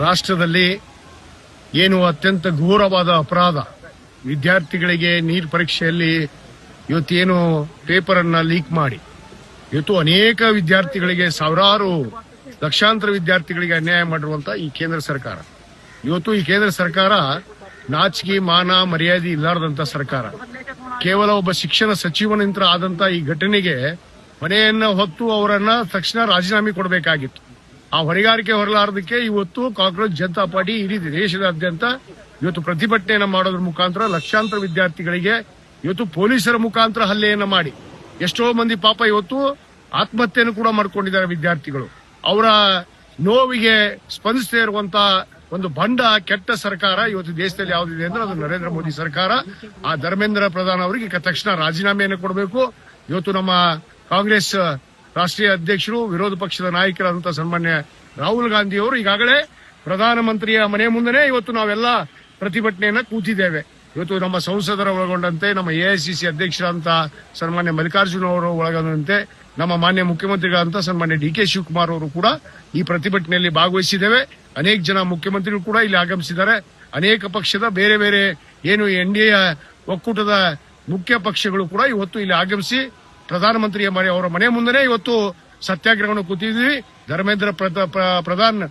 ರಾಷ್ಟ್ರದಲ್ಲಿ ಏನು ಅತ್ಯಂತ ಘೋರವಾದ ಅಪರಾಧ, ವಿದ್ಯಾರ್ಥಿಗಳಿಗೆ ನೀಟ್ ಪರೀಕ್ಷೆಯಲ್ಲಿ ಇವತ್ತೇನು ಪೇಪರ್ ಅನ್ನ ಲೀಕ್ ಮಾಡಿ ಇವತ್ತು ಅನೇಕ ವಿದ್ಯಾರ್ಥಿಗಳಿಗೆ ಸಾವಿರಾರು ಲಕ್ಷಾಂತರ ವಿದ್ಯಾರ್ಥಿಗಳಿಗೆ ಅನ್ಯಾಯ ಮಾಡಿರುವಂತ ಈ ಕೇಂದ್ರ ಸರ್ಕಾರ, ಇವತ್ತು ಈ ಕೇಂದ್ರ ಸರ್ಕಾರ ನಾಚಿಕೆ ಮಾನ ಮರ್ಯಾದೆ ಇಲ್ಲಾರದಂತ ಸರ್ಕಾರ. ಕೇವಲ ಒಬ್ಬ ಶಿಕ್ಷಣ ಸಚಿವನಿಂದ ಆದಂತ ಈ ಘಟನೆಗೆ ಹೊಣೆಯನ್ನ ಹೊತ್ತು ಅವರನ್ನ ತಕ್ಷಣ ರಾಜೀನಾಮೆ ಕೊಡಬೇಕಾಗಿತ್ತು. ಆ ಹೊಣೆಗಾರಿಕೆ ಹೊರಲಾರದಕ್ಕೆ ಇವತ್ತು ಕಾಂಗ್ರೆಸ್ ಜನತಾ ಪಾರ್ಟಿ ಇಡೀ ದೇಶದಾದ್ಯಂತ ಇವತ್ತು ಪ್ರತಿಭಟನೆಯನ್ನ ಮಾಡೋದ್ರ ಮುಖಾಂತರ ಲಕ್ಷಾಂತರ ವಿದ್ಯಾರ್ಥಿಗಳಿಗೆ ಇವತ್ತು ಪೊಲೀಸರ ಮುಖಾಂತರ ಹಲ್ಲೆಯನ್ನ ಮಾಡಿ ಎಷ್ಟೋ ಮಂದಿ ಪಾಪ ಇವತ್ತು ಆತ್ಮಹತ್ಯೆಯನ್ನು ಕೂಡ ಮಾಡ್ಕೊಂಡಿದ್ದಾರೆ ವಿದ್ಯಾರ್ಥಿಗಳು. ಅವರ ನೋವಿಗೆ ಸ್ಪಂದಿಸದೇ ಇರುವಂತ ಒಂದು ಬಂಡ ಕೆಟ್ಟ ಸರ್ಕಾರ ಇವತ್ತು ದೇಶದಲ್ಲಿ ಯಾವುದಿದೆ ಅಂದ್ರೆ ಅದು ನರೇಂದ್ರ ಮೋದಿ ಸರ್ಕಾರ. ಆ ಧರ್ಮೇಂದ್ರ ಪ್ರಧಾನ್ ಅವರಿಗೆ ತಕ್ಷಣ ರಾಜೀನಾಮೆಯನ್ನು ಕೊಡಬೇಕು. ಇವತ್ತು ನಮ್ಮ ಕಾಂಗ್ರೆಸ್ ರಾಷ್ಟ್ರೀಯ ಅಧ್ಯಕ್ಷರು, ವಿರೋಧ ಪಕ್ಷದ ನಾಯಕರಾದಂತಹ ಸನ್ಮಾನ್ಯ ರಾಹುಲ್ ಗಾಂಧಿ ಅವರು ಈಗಾಗಲೇ ಪ್ರಧಾನಮಂತ್ರಿಯ ಮನೆ ಮುಂದೆ ಇವತ್ತು ನಾವೆಲ್ಲ ಪ್ರತಿಭಟನೆಯನ್ನ ಕೂತಿದ್ದೇವೆ. ಇವತ್ತು ನಮ್ಮ ಸಂಸದರ ಒಳಗೊಂಡಂತೆ ನಮ್ಮ ಎಐಸಿಸಿ ಅಧ್ಯಕ್ಷರಾದಂತಹ ಸನ್ಮಾನ್ಯ ಮಲ್ಲಿಕಾರ್ಜುನ ಅವರು ಒಳಗೊಂಡಂತೆ ನಮ್ಮ ಮಾನ್ಯ ಮುಖ್ಯಮಂತ್ರಿಗಳಂತ ಸನ್ಮಾನ್ಯ ಡಿಕೆ ಶಿವಕುಮಾರ್ ಅವರು ಕೂಡ ಈ ಪ್ರತಿಭಟನೆಯಲ್ಲಿ ಭಾಗವಹಿಸಿದ್ದೇವೆ. ಅನೇಕ ಜನ ಮುಖ್ಯಮಂತ್ರಿಗಳು ಕೂಡ ಇಲ್ಲಿ ಆಗಮಿಸಿದ್ದಾರೆ. ಅನೇಕ ಪಕ್ಷದ ಬೇರೆ ಬೇರೆ ಏನು ಎನ್ಡಿಎ ಒಕ್ಕೂಟದ ಮುಖ್ಯ ಪಕ್ಷಗಳು ಕೂಡ ಇವತ್ತು ಇಲ್ಲಿ ಆಗಮಿಸಿ ಪ್ರಧಾನಮಂತ್ರಿಯ ಅವರ ಮನೆ ಮುಂದೆ ಇವತ್ತು ಸತ್ಯಾಗ್ರಹವನ್ನು ಕೂತಿದ್ವಿ. ಧರ್ಮೇಂದ್ರ ಪ್ರಧಾನ್